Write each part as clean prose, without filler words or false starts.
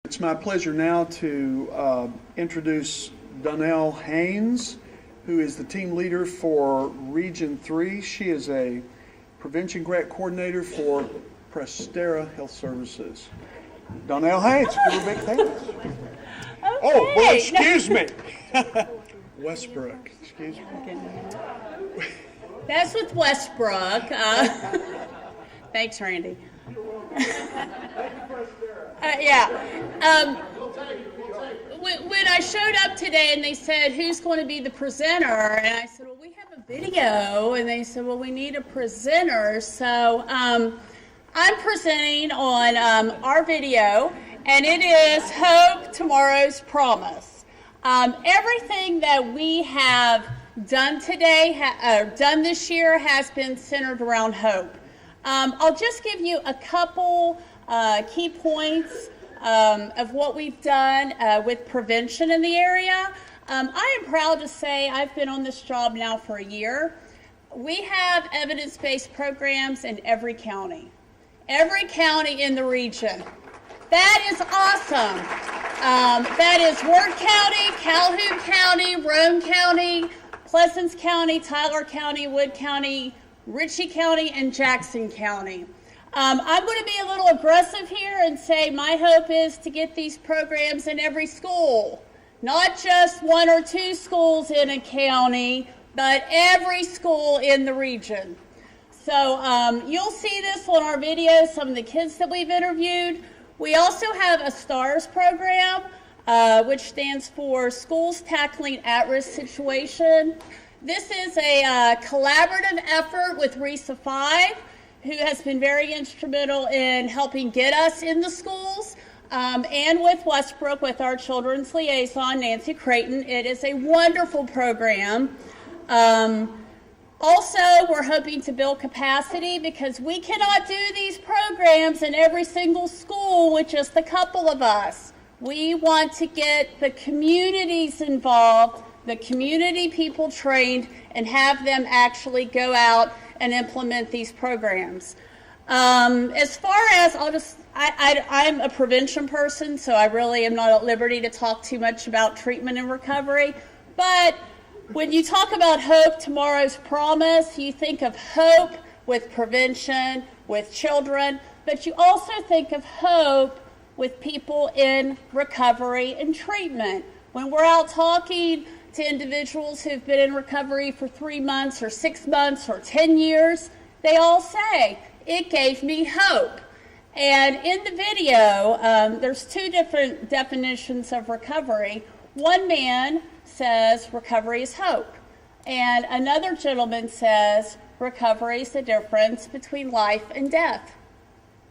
It's my pleasure now to introduce Donnell Haynes, who is the team leader for Region 3. She is a prevention grant coordinator for Prestera Health Services. Donnell Haynes, give her a big thank you. Okay. Oh, well, excuse me. Westbrook, excuse me. That's with Westbrook. Thanks, Randy. When I showed up today and they said, who's going to be the presenter? And I said, well, we have a video. And they said, well, we need a presenter. So I'm presenting on our video, and it is Hope, Tomorrow's Promise. Everything that we have done today, done this year, has been centered around hope. I'll just give you a couple key points of what we've done with prevention in the area. I am proud to say I've been on this job now for a year. We have evidence-based programs in every county in the region. That is awesome. That is Ward County, Calhoun County, Roane County, Pleasants County, Tyler County, Wood County, Ritchie County, and Jackson County. I'm going to be a little aggressive here and say my hope is to get these programs in every school, not just one or two schools in a county, but every school in the region. So you'll see this on our videos, some of the kids that we've interviewed. We also have a STARS program, which stands for Schools Tackling At-Risk Situation. This is a collaborative effort with RESA 5, who has been very instrumental in helping get us in the schools, and with Westbrook, with our children's liaison, Nancy Creighton. It is a wonderful program. Also, we're hoping to build capacity because we cannot do these programs in every single school with just a couple of us. We want to get the communities involved, the community people trained, and have them actually go out and implement these programs. As far as, I'm a prevention person, so I really am not at liberty to talk too much about treatment and recovery, but when you talk about hope, tomorrow's promise, you think of hope with prevention, with children, but you also think of hope with people in recovery and treatment. When we're out talking to individuals who've been in recovery for 3 months or 6 months or 10 years, they all say, it gave me hope. And in the video, there's two different definitions of recovery. One man says recovery is hope, and another gentleman says recovery is the difference between life and death.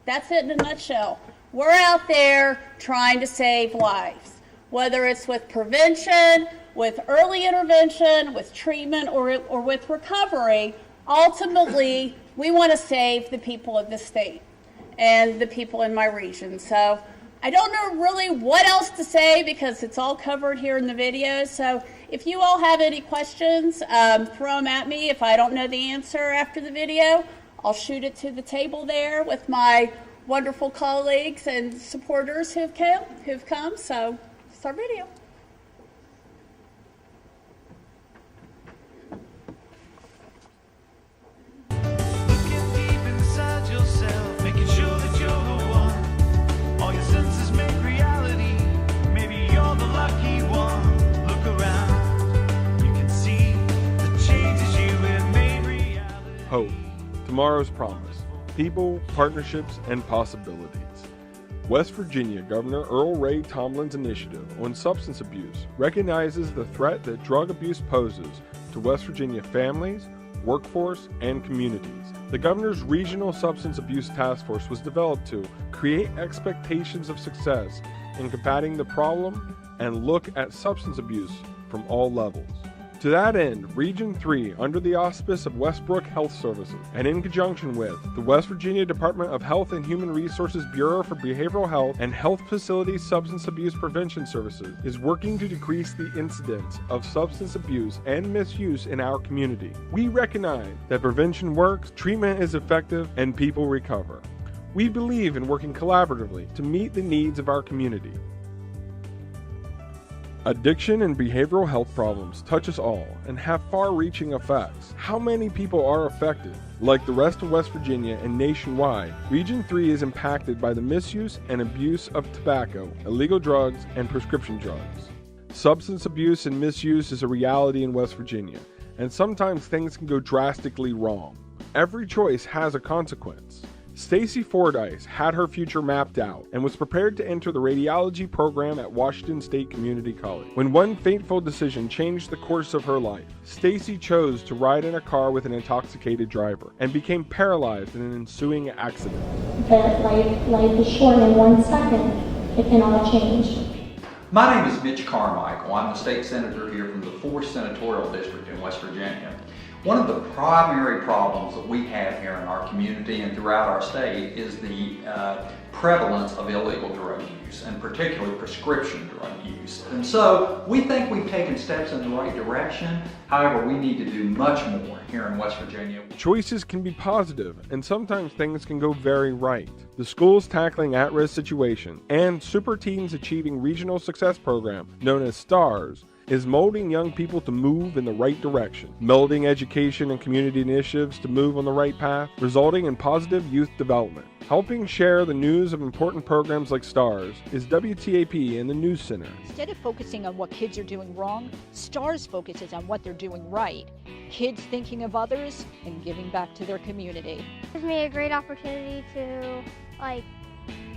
That's it in a nutshell. We're out there trying to save lives, whether it's with prevention, with early intervention, with treatment, or with recovery. Ultimately, we want to save the people of the state and the people in my region. So I don't know really what else to say because it's all covered here in the video. So if you all have any questions, throw them at me. If I don't know the answer after the video, I'll shoot it to the table there with my wonderful colleagues and supporters who've come. So it's our video. Hope, tomorrow's promise, people, partnerships, and possibilities. West Virginia Governor Earl Ray Tomlin's initiative on substance abuse recognizes the threat that drug abuse poses to West Virginia families, workforce, and communities. The governor's Regional Substance Abuse Task Force was developed to create expectations of success in combating the problem and look at substance abuse from all levels. To that end, Region 3, under the auspice of Westbrook Health Services, and in conjunction with the West Virginia Department of Health and Human Resources Bureau for Behavioral Health and Health Facilities Substance Abuse Prevention Services, is working to decrease the incidence of substance abuse and misuse in our community. We recognize that prevention works, treatment is effective, and people recover. We believe in working collaboratively to meet the needs of our community. Addiction and behavioral health problems touch us all and have far-reaching effects. How many people are affected? Like the rest of West Virginia and nationwide, Region 3 is impacted by the misuse and abuse of tobacco, illegal drugs, and prescription drugs. Substance abuse and misuse is a reality in West Virginia, and sometimes things can go drastically wrong. Every choice has a consequence. Stacy Fordyce had her future mapped out and was prepared to enter the radiology program at Washington State Community College. When one fateful decision changed the course of her life, Stacy chose to ride in a car with an intoxicated driver and became paralyzed in an ensuing accident. That life is short in 1 second. It can all change. My name is Mitch Carmichael. I'm the state senator here from the 4th Senatorial District in West Virginia. One of the primary problems that we have here in our community and throughout our state is the prevalence of illegal drug use, and particularly prescription drug use. And so we think we've taken steps in the right direction. However, we need to do much more here in West Virginia. Choices can be positive, and sometimes things can go very right. The Schools Tackling At-Risk Situation and Super Teens Achieving Regional Success Program, known as STARS, is molding young people to move in the right direction, melding education and community initiatives to move on the right path, resulting in positive youth development. Helping share the news of important programs like STARS is WTAP and the News Center. Instead of focusing on what kids are doing wrong, STARS focuses on what they're doing right. Kids thinking of others and giving back to their community. It gives me a great opportunity to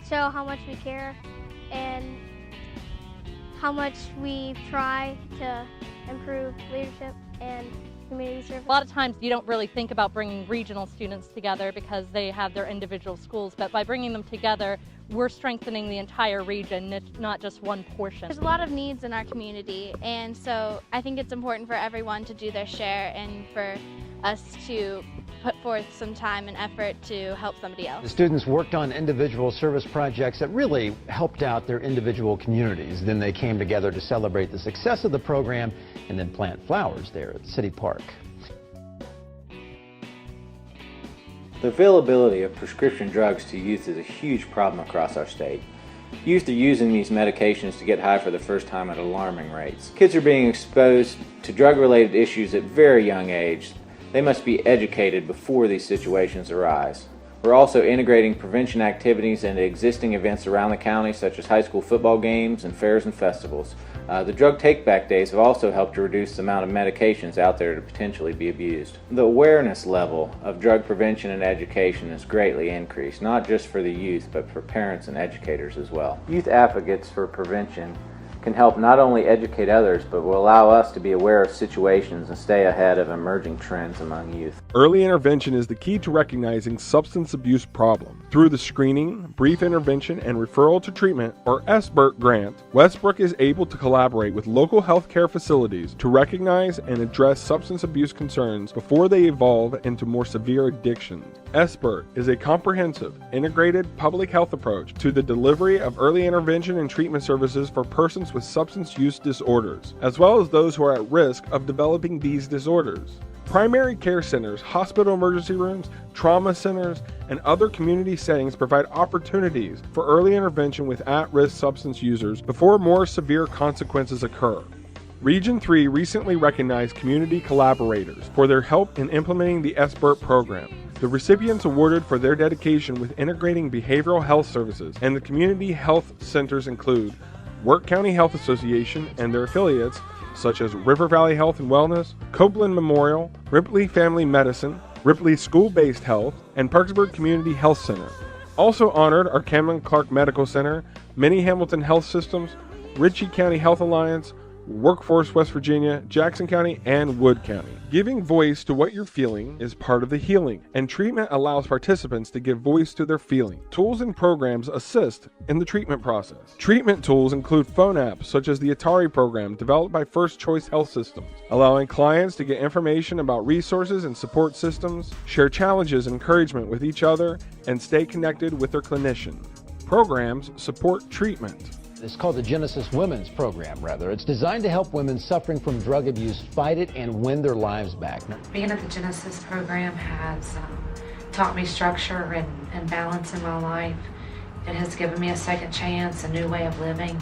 show how much we care and how much we try to improve leadership and community service. A lot of times you don't really think about bringing regional students together because they have their individual schools, but by bringing them together, we're strengthening the entire region, not just one portion. There's a lot of needs in our community, and so I think it's important for everyone to do their share and for us to put forth some time and effort to help somebody else. The students worked on individual service projects that really helped out their individual communities. Then they came together to celebrate the success of the program and then plant flowers there at City Park. The availability of prescription drugs to youth is a huge problem across our state. Youth are using these medications to get high for the first time at alarming rates. Kids are being exposed to drug-related issues at very young age. They must be educated before these situations arise. We're also integrating prevention activities into existing events around the county, such as high school football games and fairs and festivals. The drug take-back days have also helped to reduce the amount of medications out there to potentially be abused. The awareness level of drug prevention and education has greatly increased, not just for the youth, but for parents and educators as well. Youth advocates for prevention can help not only educate others, but will allow us to be aware of situations and stay ahead of emerging trends among youth. Early intervention is the key to recognizing substance abuse problems. Through the screening, brief intervention, and referral to treatment, or SBIRT grant, Westbrook is able to collaborate with local healthcare facilities to recognize and address substance abuse concerns before they evolve into more severe addiction. SBIRT is a comprehensive, integrated public health approach to the delivery of early intervention and treatment services for persons with substance use disorders, as well as those who are at risk of developing these disorders. Primary care centers, hospital emergency rooms, trauma centers, and other community settings provide opportunities for early intervention with at-risk substance users before more severe consequences occur. Region 3 recently recognized community collaborators for their help in implementing the SBIRT program. The recipients awarded for their dedication with integrating behavioral health services and the community health centers include Work County Health Association and their affiliates, such as River Valley Health and Wellness, Copeland Memorial, Ripley Family Medicine, Ripley School-Based Health, and Parkersburg Community Health Center. Also honored are Cameron Clark Medical Center, Minnie Hamilton Health Systems, Ritchie County Health Alliance, Workforce West Virginia, Jackson County, and Wood County. Giving voice to what you're feeling is part of the healing, and treatment allows participants to give voice to their feeling. Tools and programs assist in the treatment process. Treatment tools include phone apps such as the Atari program developed by First Choice Health Systems, allowing clients to get information about resources and support systems, share challenges and encouragement with each other, and stay connected with their clinician. Programs support treatment. It's called the Genesis Women's Program, rather. It's designed to help women suffering from drug abuse fight it and win their lives back. Being at the Genesis program has taught me structure and balance in my life. It has given me a second chance, a new way of living,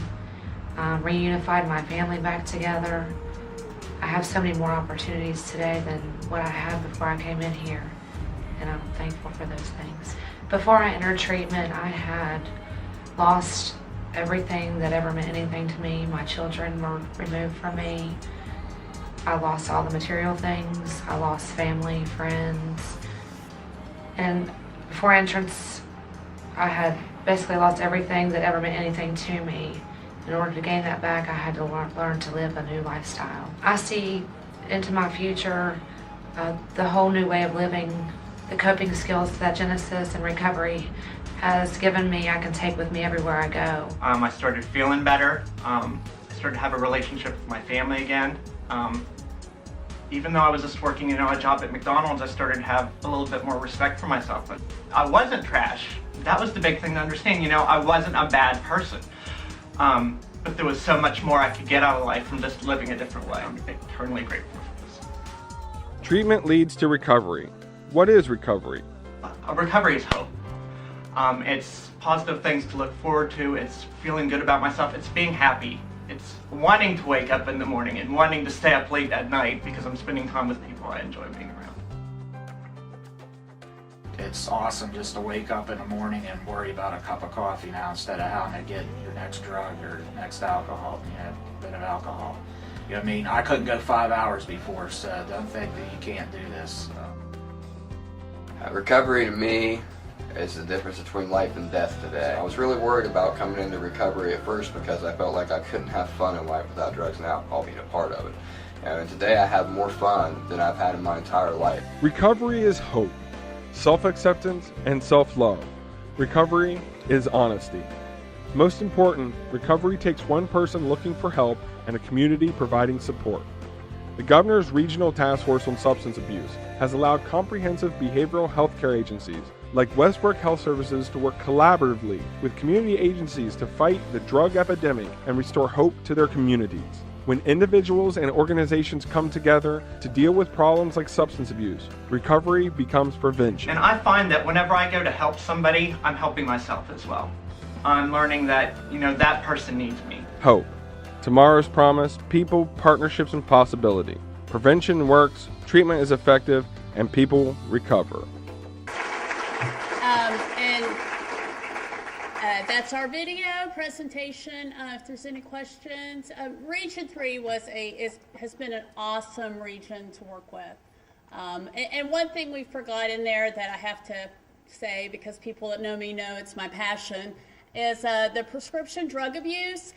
reunified my family back together. I have so many more opportunities today than what I had before I came in here, and I'm thankful for those things. Before I entered treatment, I had lost everything that ever meant anything to me. My children were removed from me. I lost all the material things. I lost family, friends. And before entrance, I had basically lost everything that ever meant anything to me. In order to gain that back, I had to learn to live a new lifestyle. I see into my future the whole new way of living, the coping skills that Genesis and recovery has given me, I can take with me everywhere I go. I started feeling better. I started to have a relationship with my family again. Even though I was just working, a job at McDonald's, I started to have a little bit more respect for myself. But I wasn't trash. That was the big thing to understand. I wasn't a bad person. But there was so much more I could get out of life from just living a different way. I'm eternally grateful for this. Treatment leads to recovery. What is recovery? Recovery is hope. It's positive things to look forward to. It's feeling good about myself. It's being happy. It's wanting to wake up in the morning and wanting to stay up late at night because I'm spending time with people I enjoy being around. It's awesome just to wake up in the morning and worry about a cup of coffee now instead of having to get your next drug or next alcohol, bit of alcohol. You know what I mean? I couldn't go 5 hours before, so don't think that you can't do this. Recovery to me is the difference between life and death today. I was really worried about coming into recovery at first because I felt like I couldn't have fun in life without drugs and alcohol being a part of it. And today I have more fun than I've had in my entire life. Recovery is hope, self-acceptance, and self-love. Recovery is honesty. Most important, recovery takes one person looking for help and a community providing support. The Governor's Regional Task Force on Substance Abuse has allowed comprehensive behavioral health care agencies like Westbrook Health Services to work collaboratively with community agencies to fight the drug epidemic and restore hope to their communities. When individuals and organizations come together to deal with problems like substance abuse, recovery becomes prevention. And I find that whenever I go to help somebody, I'm helping myself as well. I'm learning that, that person needs me. Hope. Tomorrow's promise, people, partnerships, and possibility. Prevention works, treatment is effective, and people recover. That's our video presentation. If there's any questions, Region 3 has been an awesome region to work with. And one thing we forgot in there that I have to say, because people that know me know it's my passion, is the prescription drug abuse.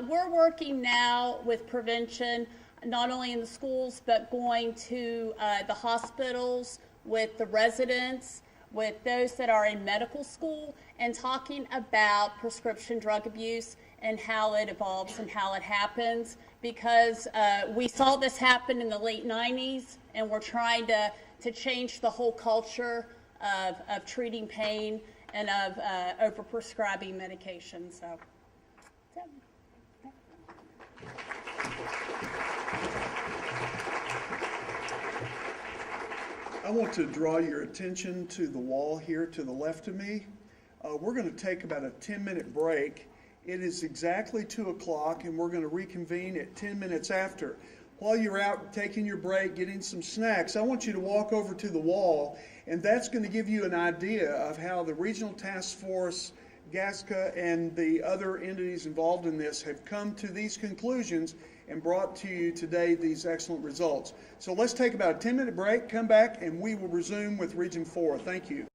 We're working now with prevention, not only in the schools, but going to the hospitals with the residents, with those that are in medical school, and talking about prescription drug abuse and how it evolves and how it happens, because we saw this happen in the late 90s, and we're trying to change the whole culture of treating pain and of overprescribing medication. So. I want to draw your attention to the wall here to the left of me. We're going to take about a 10-minute break. It is exactly 2 o'clock, and we're going to reconvene at 10 minutes after. While you're out taking your break, getting some snacks, I want you to walk over to the wall, and that's going to give you an idea of how the Regional Task Force, GASCA, and the other entities involved in this have come to these conclusions and brought to you today these excellent results. So let's take about a 10-minute break, come back, and we will resume with Region 4. Thank you.